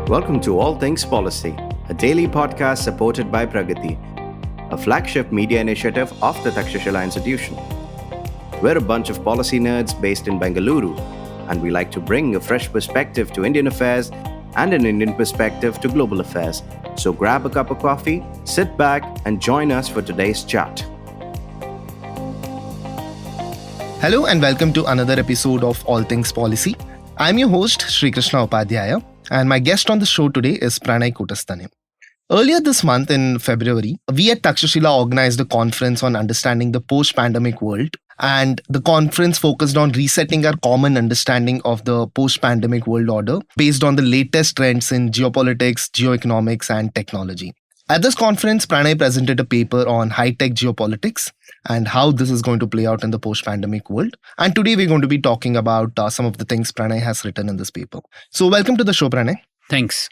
Welcome to All Things Policy, a daily podcast supported by Pragati, a flagship media initiative of the Takshashila institution. We're a bunch of policy nerds based in Bengaluru, and we like to bring a fresh perspective to Indian affairs and an Indian perspective to global affairs. So grab a cup of coffee, sit back, and join us for today's chat. Hello and welcome to another episode of All Things Policy. I'm your host, Shrikrishna Upadhayaya, and my guest on the show today is Pranay Kotasthane. Earlier this month in February, we at Takshashila organized a conference on understanding the post-pandemic world, and the conference focused on resetting our common understanding of the post-pandemic world order based on the latest trends in geopolitics, geoeconomics, and technology. At this conference, Pranay presented a paper on high-tech geopolitics and how this is going to play out in the post-pandemic world. And today we're going to be talking about some of the things Pranay has written in this paper. So welcome to the show, Pranay. Thanks.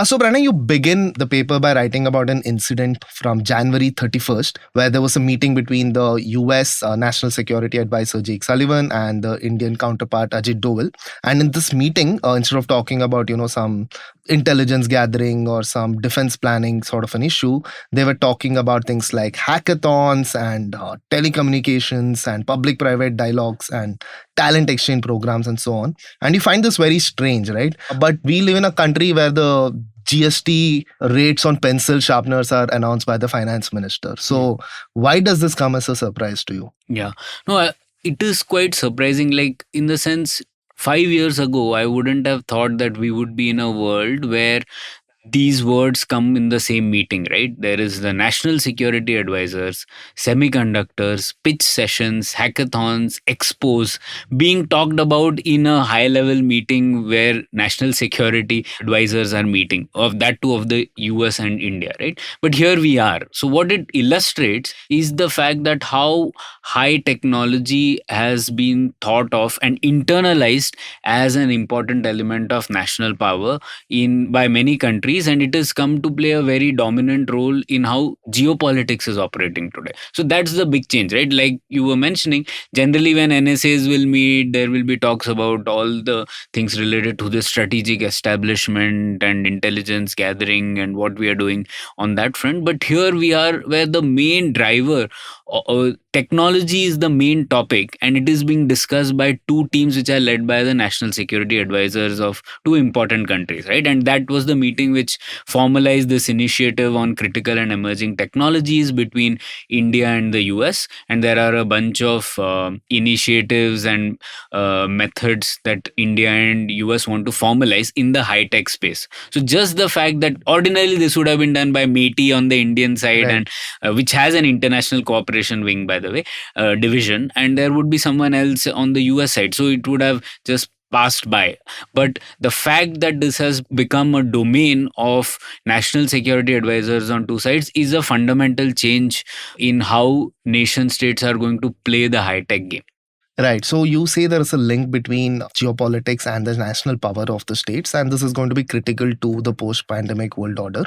So Pranay, you begin the paper by writing about an incident from January 31st, where there was a meeting between the US National Security Advisor Jake Sullivan and the Indian counterpart Ajit Doval. And in this meeting, instead of talking about, some intelligence gathering or some defense planning sort of an issue, they were talking about things like hackathons and telecommunications and public-private dialogues and talent exchange programs and so on. And you find this very strange, right? But we live in a country where the GST rates on pencil sharpeners are announced by the finance minister. So why does this come as a surprise to you? Yeah. No, it is quite surprising. Like, in the sense, 5 years ago, I wouldn't have thought that we would be in a world where these words come in the same meeting, right? There is the national security advisors, semiconductors, pitch sessions, hackathons, expos being talked about in a high level meeting where national security advisors are meeting, of that too of the US and India, right? But here we are. So what it illustrates is the fact that how high technology has been thought of and internalized as an important element of national power by many countries, and it has come to play a very dominant role in how geopolitics is operating today. So that's the big change, right? Like you were mentioning, generally when NSAs will meet, there will be talks about all the things related to the strategic establishment and intelligence gathering and what we are doing on that front. But here we are where the main driver, technology is the main topic, and it is being discussed by two teams which are led by the national security advisors of two important countries, right? And that was the meeting which formalized this initiative on critical and emerging technologies between India and the US. And there are a bunch of initiatives and methods that India and US want to formalize in the high-tech space. So just the fact that ordinarily this would have been done by MeitY on the Indian side, Right. and which has an international cooperation wing, by the way, division, and there would be someone else on the US side. So it would have just passed by. But the fact that this has become a domain of national security advisors on two sides is a fundamental change in how nation states are going to play the high-tech game. Right. So you say there is a link between geopolitics and the national power of the states, and this is going to be critical to the post-pandemic world order.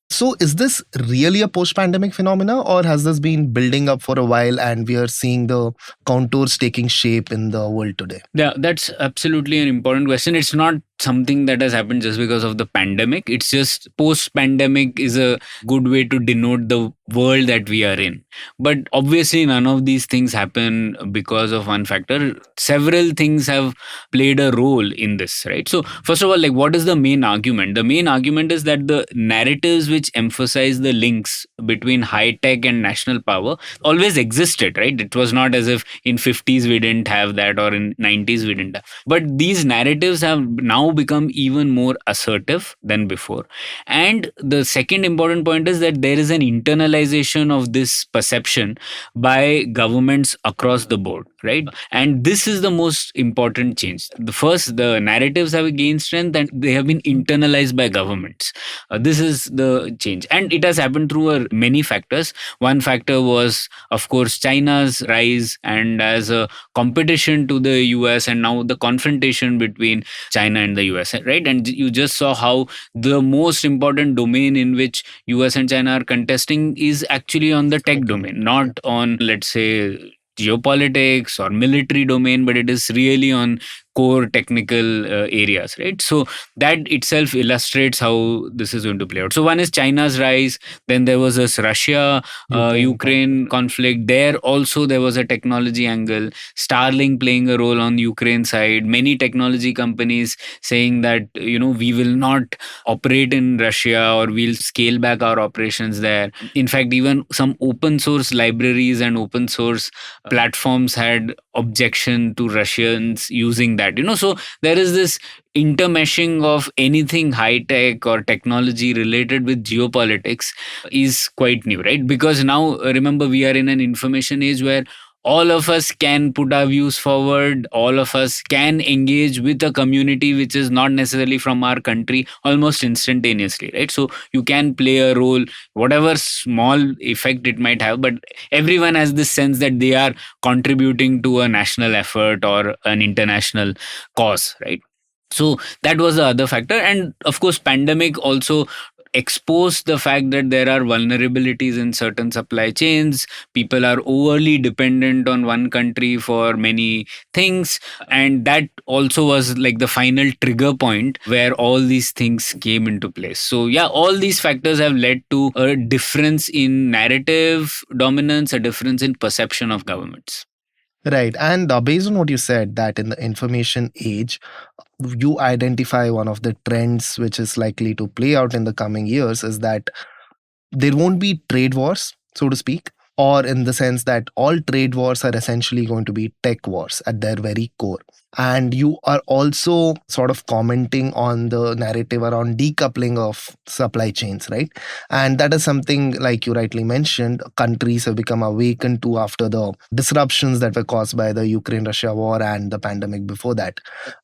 So is this really a post-pandemic phenomena, or has this been building up for a while and we are seeing the contours taking shape in the world today? Yeah, that's absolutely an important question. It's not something that has happened just because of the pandemic. It's just post-pandemic is a good way to denote the world that we are in. But obviously, none of these things happen because of one factor. Several things have played a role in this, right? So first of all, like, what is the main argument? The main argument is that the narratives which emphasize the links between high-tech and national power always existed, right? It was not as if in 50s we didn't have that or in 90s we didn't have. But these narratives have now become even more assertive than before. And the second important point is that there is an internalization of this perception by governments across the board, right? And this is the most important change. The first, the narratives have gained strength and they have been internalized by governments. This is the change. And it has happened through many factors. One factor was, of course, China's rise and as a competition to the US, and now the confrontation between China and the US, right? And you just saw how the most important domain in which US and China are contesting is actually on the tech domain, not on, let's say, geopolitics or military domain, but it is really on core technical areas, right? So that itself illustrates how this is going to play out. So one is China's rise, then there was this Russia Ukraine conflict. There also there was a technology angle. Starlink playing a role on Ukraine side. Many technology companies saying that we will not operate in Russia, or we'll scale back our operations there. In fact, even some open source libraries and open source platforms had objection to Russians using that. So there is this intermeshing of anything high tech or technology related with geopolitics is quite new, right? Because now, remember, we are in an information age where all of us can put our views forward, all of us can engage with a community which is not necessarily from our country almost instantaneously, right? So you can play a role, whatever small effect it might have, but everyone has this sense that they are contributing to a national effort or an international cause, right? So that was the other factor. And of course, pandemic also exposed the fact that there are vulnerabilities in certain supply chains. People are overly dependent on one country for many things. And that also was like the final trigger point where all these things came into place. So yeah, all these factors have led to a difference in narrative dominance, a difference in perception of governments. Right. And based on what you said, that in the information age, you identify one of the trends which is likely to play out in the coming years is that there won't be trade wars, so to speak, or in the sense that all trade wars are essentially going to be tech wars at their very core. And you are also sort of commenting on the narrative around decoupling of supply chains, right? And that is something, like you rightly mentioned, countries have become awakened to after the disruptions that were caused by the Ukraine-Russia war and the pandemic before that.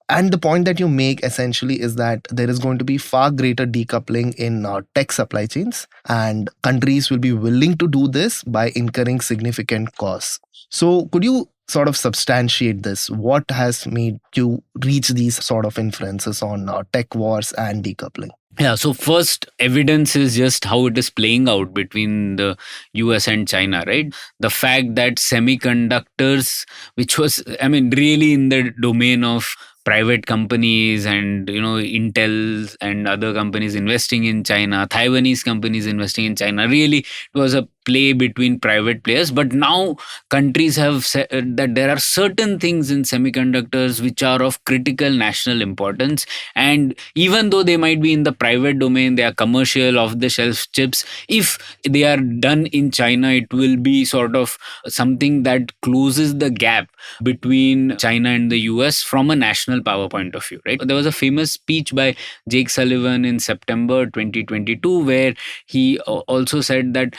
And the point that you make essentially is that there is going to be far greater decoupling in tech supply chains, and countries will be willing to do this by incurring significant costs. So, could you sort of substantiate this? What has made you reach these sort of inferences on tech wars and decoupling? Yeah, so first evidence is just how it is playing out between the US and China, right? The fact that semiconductors, which was, really in the domain of private companies and, Intel and other companies investing in China, Taiwanese companies investing in China, really it was a play between private players. But now countries have said that there are certain things in semiconductors which are of critical national importance. And even though they might be in the private domain, they are commercial, off the shelf chips. If they are done in China, it will be sort of something that closes the gap between China and the US from a national power point of view, right? There was a famous speech by Jake Sullivan in September 2022 where he also said that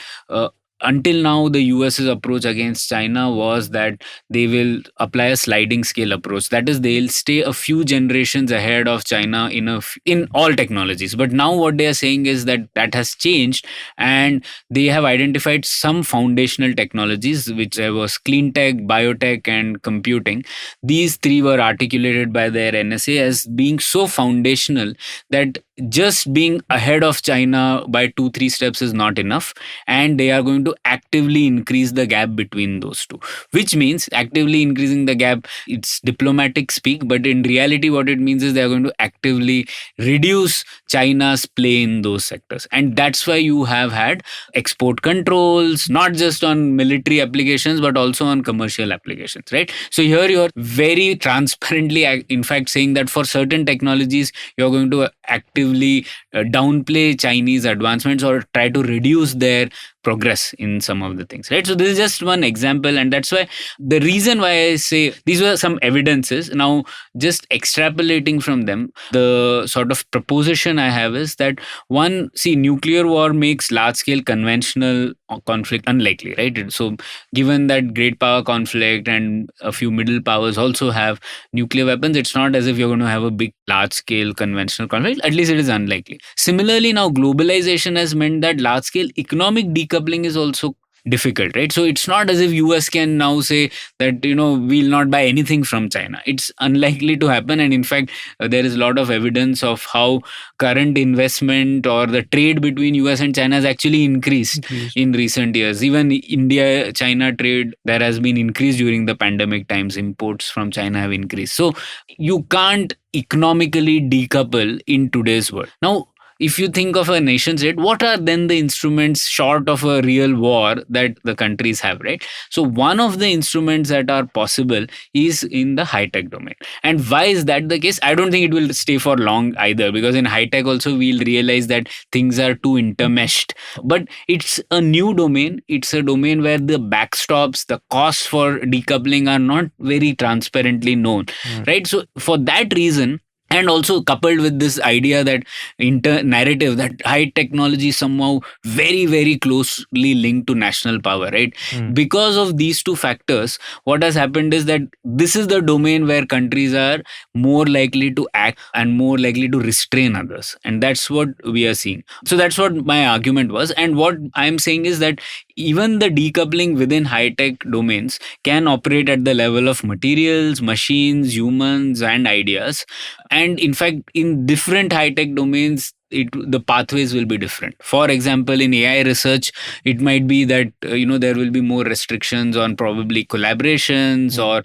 until now, the US's approach against China was that they will apply a sliding scale approach. That is, they'll stay a few generations ahead of China in all technologies. But now what they are saying is that has changed, and they have identified some foundational technologies, which was clean tech, biotech, and computing. These three were articulated by their NSA as being so foundational that just being ahead of China by 2-3 steps is not enough, and they are going to actively increase the gap between those two, which means actively increasing the gap. It's diplomatic speak, but in reality what it means is they are going to actively reduce China's play in those sectors. And that's why you have had export controls, not just on military applications but also on commercial applications, right? So here you're very transparently in fact saying that for certain technologies you're going to actively downplay Chinese advancements or try to reduce their progress in some of the things, right? So this is just one example, and that's why the reason why I say these were some evidences. Now, just extrapolating from them, the sort of proposition I have is that one, see, nuclear war makes large-scale conventional conflict unlikely, right? So given that great power conflict and a few middle powers also have nuclear weapons, it's not as if you're going to have a big large-scale conventional conflict. At least it is unlikely. Similarly, now globalization has meant that large-scale economic decoupling is also difficult, right? So it's not as if US can now say that, we'll not buy anything from China. It's unlikely to happen. And in fact, there is a lot of evidence of how current investment or the trade between US and China has actually increased in recent years. Even India China trade, there has been increase during the pandemic times. Imports from China have increased. So you can't economically decouple in today's world. Now, if you think of a nation state, what are then the instruments short of a real war that the countries have, right? So one of the instruments that are possible is in the high tech domain. And why is that the case? I don't think it will stay for long either, because in high tech also we'll realize that things are too intermeshed. But it's a new domain. It's a domain where the backstops, the costs for decoupling are not very transparently known, right? So for that reason, and also coupled with this idea that narrative that high technology is somehow very, very closely linked to national power, right? Because of these two factors, what has happened is that this is the domain where countries are more likely to act and more likely to restrain others. And that's what we are seeing. So that's what my argument was. And what I'm saying is that even the decoupling within high tech domains can operate at the level of materials, machines, humans, and ideas. And in fact, in different high tech domains, the pathways will be different. For example, in AI research, it might be that there will be more restrictions on probably collaborations or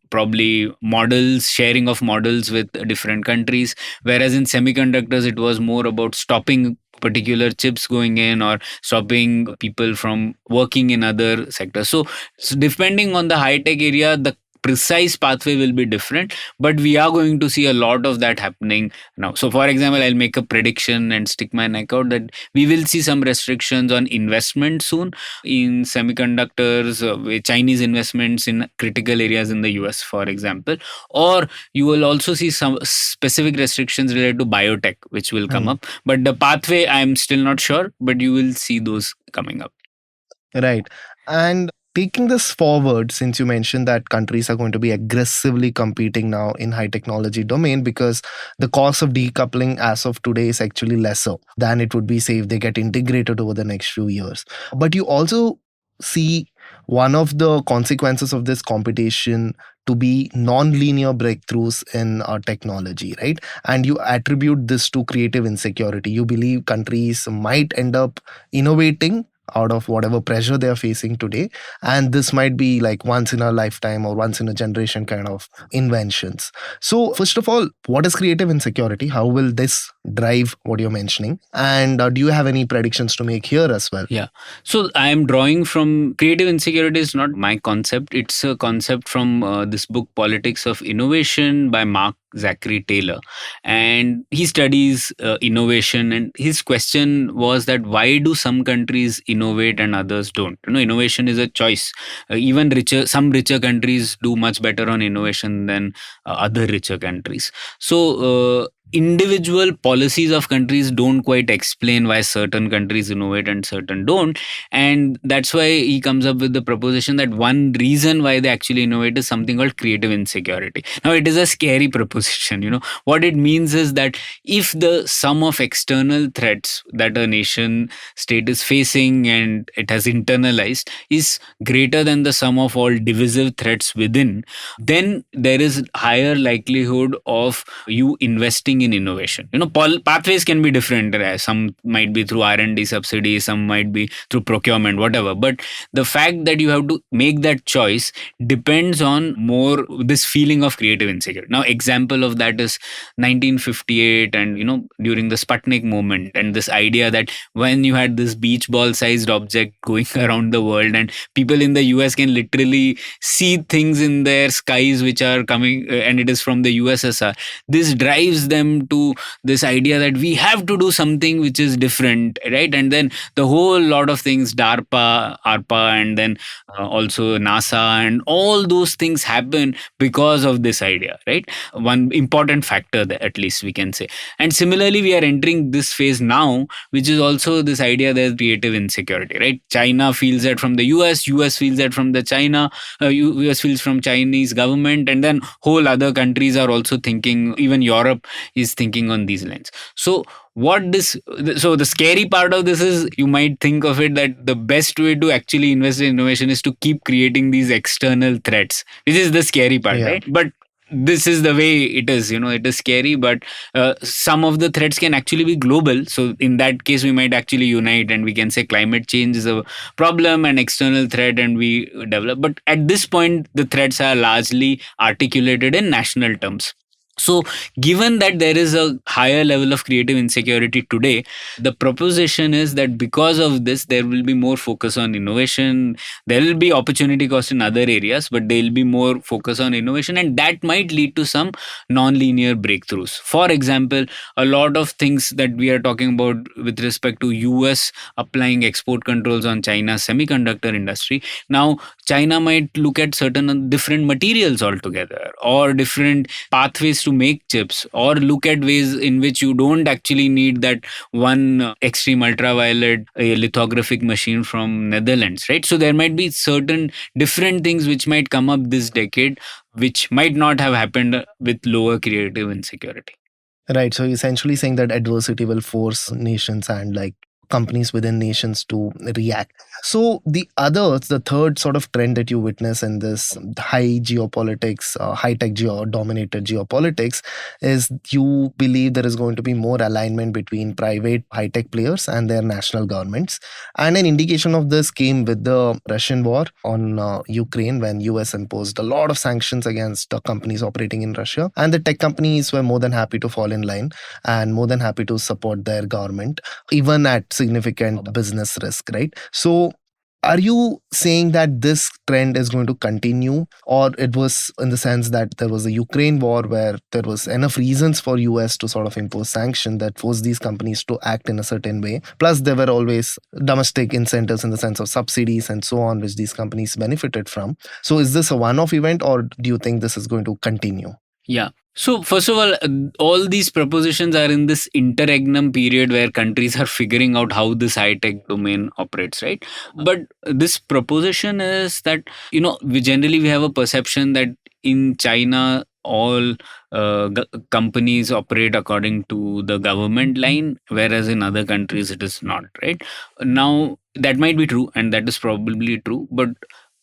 probably models, sharing of models with different countries. Whereas in semiconductors, it was more about stopping particular chips going in or stopping people from working in other sectors. So depending on the high tech area, the precise pathway will be different, but we are going to see a lot of that happening now. So for example, I'll make a prediction and stick my neck out that we will see some restrictions on investment soon in semiconductors, with Chinese investments in critical areas in the US, for example. Or you will also see some specific restrictions related to biotech, which will come up. But the pathway, I'm still not sure, but you will see those coming up. Right. And taking this forward, since you mentioned that countries are going to be aggressively competing now in high technology domain because the cost of decoupling as of today is actually lesser than it would be, say, if they get integrated over the next few years. But you also see one of the consequences of this competition to be non-linear breakthroughs in technology, right? And you attribute this to creative insecurity. You believe countries might end up innovating out of whatever pressure they are facing today. And this might be like once in a lifetime or once in a generation kind of inventions. So first of all, what is creative insecurity? How will this drive what you're mentioning? And do you have any predictions to make here as well? Yeah. So I am drawing from creative insecurity is not my concept. It's a concept from this book, Politics of Innovation by Mark Zachary Taylor. And he studies innovation. And his question was that why do some countries innovate and others don't? Innovation is a choice. Some richer countries do much better on innovation than other richer countries. So individual policies of countries don't quite explain why certain countries innovate and certain don't. And that's why he comes up with the proposition that one reason why they actually innovate is something called creative insecurity. Now, it is a scary proposition. What it means is that if the sum of external threats that a nation state is facing and it has internalized is greater than the sum of all divisive threats within, then there is higher likelihood of you investing in innovation. Pathways can be different. Some might be through R&D subsidies, some might be through procurement, whatever. But the fact that you have to make that choice depends on more this feeling of creative insecurity. Now, example of that is 1958 and, during the Sputnik moment, and this idea that when you had this beach ball sized object going around the world and people in the US can literally see things in their skies which are coming and it is from the USSR, this drives them to this idea that we have to do something which is different, right? And then the whole lot of things, DARPA, ARPA, and then also NASA, and all those things happen because of this idea, right? One important factor that at least we can say. And similarly, we are entering this phase now, which is also this idea there's creative insecurity, right? China feels that from the US feels that from the US feels from Chinese government, and then whole other countries are also thinking, even Europe is thinking on these lines. So So the scary part of this is, you might think of it that the best way to actually invest in innovation is to keep creating these external threats, which is the scary part, Yeah. right? But this is the way it is. It is scary, but some of the threats can actually be global. So in that case, we might actually unite and we can say climate change is a problem and external threat, and we develop. But at this point, the threats are largely articulated in national terms. So, given that there is a higher level of creative insecurity today, the proposition is that because of this, there will be more focus on innovation. There will be opportunity cost in other areas, but there will be more focus on innovation, and that might lead to some non-linear breakthroughs. For example, a lot of things that we are talking about with respect to US applying export controls on China's semiconductor industry. Now, China might look at certain different materials altogether, or different pathways to make chips, or look at ways in which you don't actually need that one extreme ultraviolet lithographic machine from Netherlands, right? So there might be certain different things which might come up this decade, which might not have happened with lower creative insecurity. Right. So essentially saying that adversity will force nations and like companies within nations to react. So the third sort of trend that you witness in this high geopolitics, high-tech dominated geopolitics, is you believe there is going to be more alignment between private high-tech players and their national governments. And an indication of this came with the Russian war on Ukraine, when US imposed a lot of sanctions against companies operating in Russia. And the tech companies were more than happy to fall in line and more than happy to support their government, even at significant business risk, right? So are you saying that this trend is going to continue, or it was in the sense that there was a Ukraine war where there was enough reasons for US to sort of impose sanctions that forced these companies to act in a certain way? Plus, there were always domestic incentives in the sense of subsidies and so on, which these companies benefited from. So is this a one-off event, or do you think this is going to continue? Yeah. So, first of all these propositions are in this interregnum period where countries are figuring out how this high tech domain operates, right? But this proposition is that, we have a perception that in China, all companies operate according to the government line, whereas in other countries it is not, right? Now, that might be true, and that is probably true, but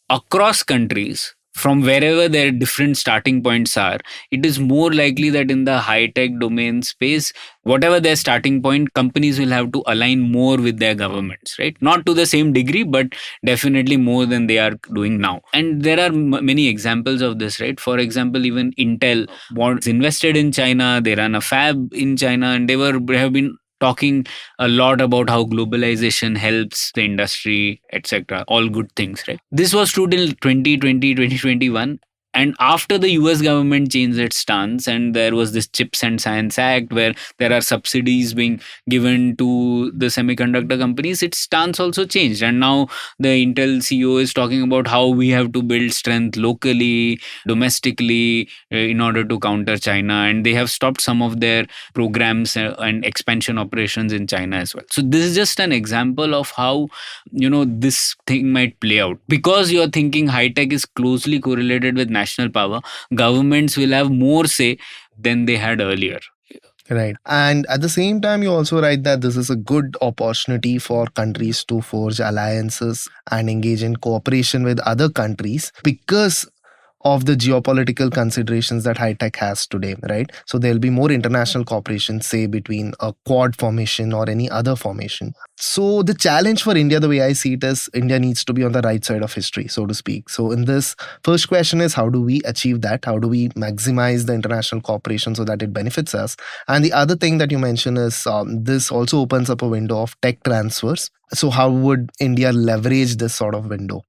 across countries, from wherever their different starting points are, it is more likely that in the high tech domain space, whatever their starting point, companies will have to align more with their governments, right? Not to the same degree, but definitely more than they are doing now. And there are many examples of this, right? For example, even Intel was invested in China, they run a fab in China, and have been talking a lot about how globalization helps the industry, etc. All good things, right? This was true till 2020, 2021. And after the US government changed its stance, and there was this Chips and Science Act where there are subsidies being given to the semiconductor companies, its stance also changed. And now the Intel CEO is talking about how we have to build strength locally, domestically, in order to counter China. And they have stopped some of their programs and expansion operations in China as well. So this is just an example of how this thing might play out. Because you're thinking high tech is closely correlated with national power, governments will have more say than they had earlier. Right. And at the same time, you also write that this is a good opportunity for countries to forge alliances and engage in cooperation with other countries because of the geopolitical considerations that high tech has today, right? So there'll be more international cooperation, say, between a quad formation or any other formation. So the challenge for India, the way I see it, is India needs to be on the right side of history, so to speak. So in this first question is, how do we achieve that? How do we maximize the international cooperation so that it benefits us? And the other thing that you mentioned is this also opens up a window of tech transfers. So how would India leverage this sort of window?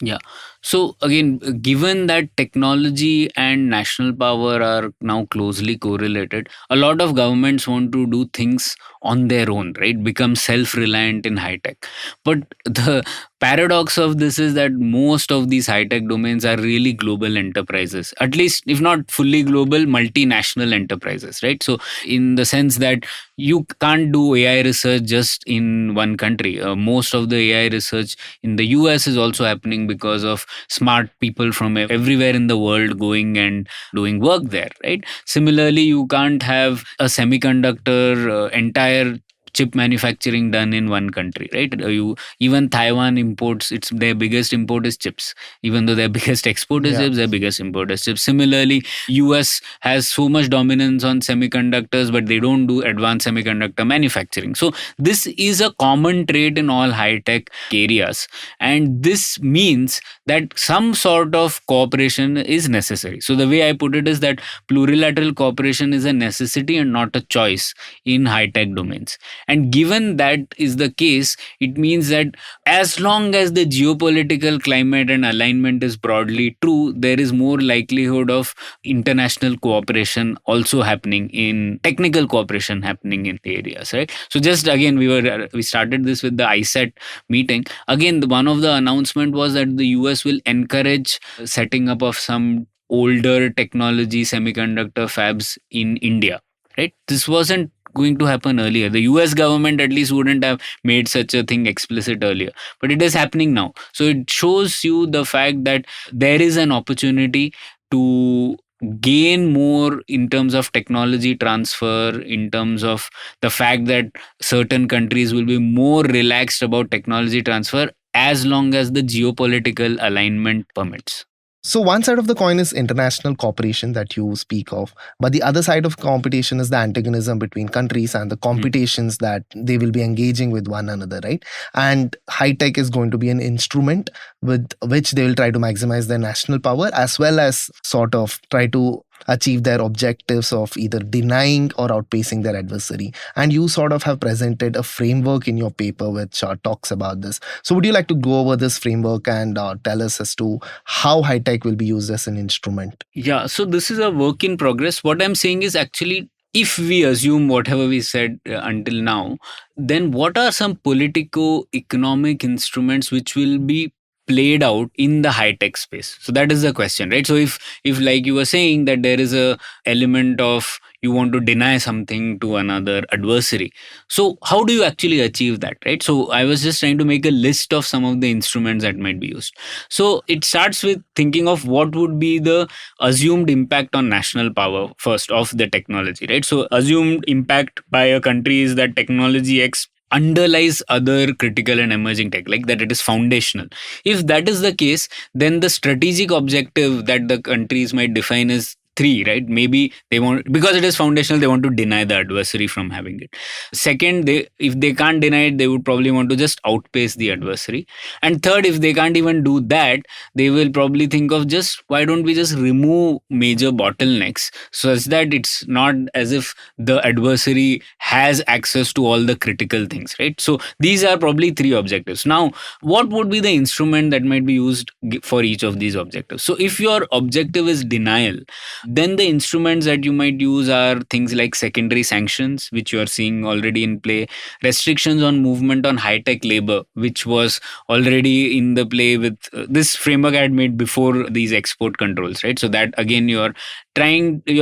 Yeah. So again, given that technology and national power are now closely correlated, a lot of governments want to do things on their own, right? Become self-reliant in high tech. But the paradox of this is that most of these high tech domains are really global enterprises, at least if not fully global, multinational enterprises, right? So in the sense that you can't do AI research just in one country. Most of the AI research in the US is also happening because of smart people from everywhere in the world going and doing work there, right? Similarly, you can't have a semiconductor entire chip manufacturing done in one country, right? You even Taiwan imports, it's their biggest import is chips. Even though their biggest export is Yeah. chips, their biggest import is chips. Similarly, US has so much dominance on semiconductors, but they don't do advanced semiconductor manufacturing. So this is a common trait in all high tech areas, and this means that some sort of cooperation is necessary. So the way I put it is that plurilateral cooperation is a necessity and not a choice in high tech domains. And given that is the case, it means that as long as the geopolitical climate and alignment is broadly true, there is more likelihood of international cooperation also happening, in technical cooperation happening in the areas, right? So just again, we started this with the ISAT meeting. Again, one of the announcement was that the US will encourage setting up of some older technology semiconductor fabs in India, right? This wasn't going to happen earlier. The US government at least wouldn't have made such a thing explicit earlier, but it is happening now. So it shows you the fact that there is an opportunity to gain more in terms of technology transfer, in terms of the fact that certain countries will be more relaxed about technology transfer as long as the geopolitical alignment permits. So one side of the coin is international cooperation that you speak of, but the other side of competition is the antagonism between countries and the competitions that they will be engaging with one another, right? And high tech is going to be an instrument with which they will try to maximize their national power as well as sort of try to achieve their objectives of either denying or outpacing their adversary. And you sort of have presented a framework in your paper which talks about this. So would you like to go over this framework and tell us as to how high tech will be used as an instrument? Yeah, so this is a work in progress. What I'm saying is actually, if we assume whatever we said until now, then what are some politico-economic instruments which will be played out in the high tech space? So that is the question, right? So if like you were saying that there is a element of you want to deny something to another adversary, so how do you actually achieve that, right? So I was just trying to make a list of some of the instruments that might be used. So it starts with thinking of what would be the assumed impact on national power first of the technology, right? So assumed impact by a country is that technology X underlies other critical and emerging tech, like that it is foundational. If that is the case, then the strategic objective that the countries might define is three, right? Maybe they want, because it is foundational, they want to deny the adversary from having it. Second, if they can't deny it, they would probably want to just outpace the adversary. And third, if they can't even do that, they will probably think of just, why don't we just remove major bottlenecks such that it's not as if the adversary has access to all the critical things, right? So these are probably three objectives. Now, what would be the instrument that might be used for each of these objectives? So if your objective is denial, then the instruments that you might use are things like secondary sanctions, which you are seeing already in play, restrictions on movement on high-tech labor, which was already in the play with this framework I had made before these export controls, right? So that again, you're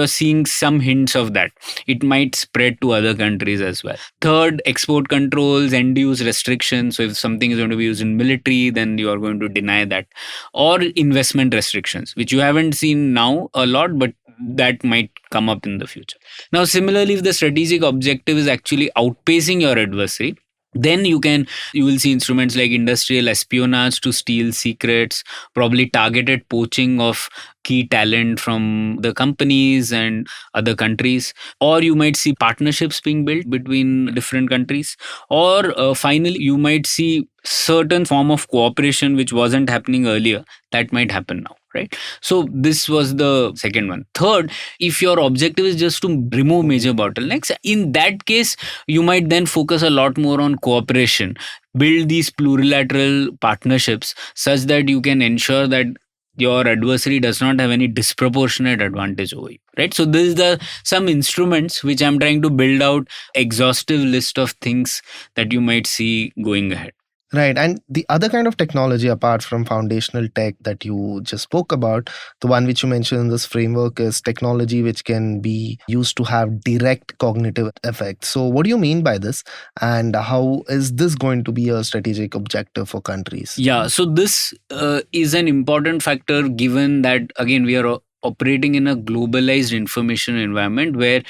seeing some hints of that. It might spread to other countries as well. Third, export controls, end-use restrictions. So if something is going to be used in military, then you are going to deny that. Or investment restrictions, which you haven't seen now a lot, but that might come up in the future. Now, similarly, if the strategic objective is actually outpacing your adversary, then you will see instruments like industrial espionage to steal secrets, probably targeted poaching of key talent from the companies and other countries, or you might see partnerships being built between different countries, or finally you might see certain form of cooperation which wasn't happening earlier that might happen now, right? So this was the second one. Third, if your objective is just to remove major bottlenecks, in that case you might then focus a lot more on cooperation, build these plurilateral partnerships such that you can ensure that your adversary does not have any disproportionate advantage over you, right? So this is some instruments which I'm trying to build out exhaustive list of things that you might see going ahead. Right. And the other kind of technology apart from foundational tech that you just spoke about, the one which you mentioned in this framework is technology which can be used to have direct cognitive effects. So, what do you mean by this? And how is this going to be a strategic objective for countries? Yeah, so this is an important factor given that, again, we are operating in a globalized information environment where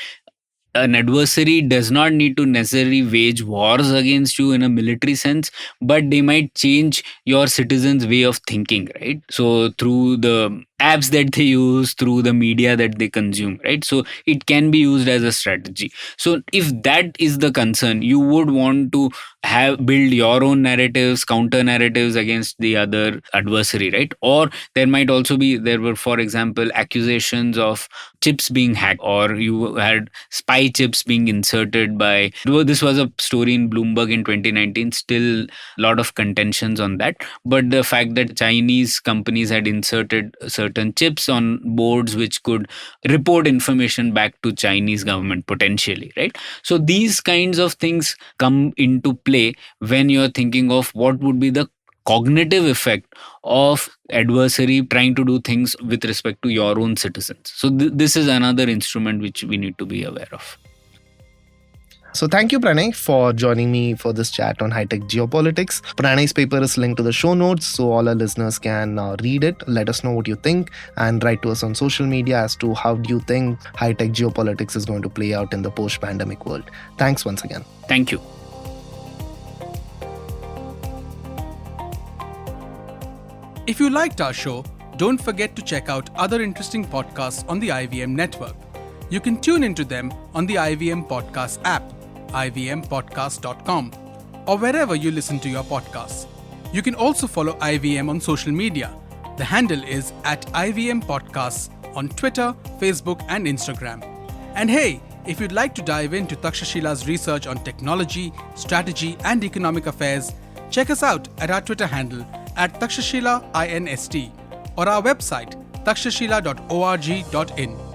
an adversary does not need to necessarily wage wars against you in a military sense, but they might change your citizens' way of thinking, right? So through the apps that they use, through the media that they consume, right? So it can be used as a strategy. So if that is the concern, you would want to have build your own narratives, counter narratives against the other adversary, right? Or there were, for example, accusations of chips being hacked, or you had spy chips being inserted by, though this was a story in Bloomberg in 2019, still a lot of contentions on that. But the fact that Chinese companies had inserted certain chips on boards which could report information back to Chinese government potentially, right? So these kinds of things come into play when you're thinking of what would be the cognitive effect of adversary trying to do things with respect to your own citizens. So this is another instrument which we need to be aware of. So thank you, Pranay, for joining me for this chat on high-tech geopolitics. Pranay's paper is linked to the show notes, so all our listeners can read it. Let us know what you think and write to us on social media as to how do you think high-tech geopolitics is going to play out in the post-pandemic world. Thanks once again. Thank you. If you liked our show, don't forget to check out other interesting podcasts on the IVM network. You can tune into them on the IVM Podcast app, ivmpodcast.com, or wherever you listen to your podcasts. You can also follow IVM on social media. The handle is @IVM Podcasts on Twitter, Facebook, and Instagram. And hey, if you'd like to dive into Takshashila's research on technology, strategy, and economic affairs, check us out at our Twitter handle @Takshashila INST or our website takshashila.org.in.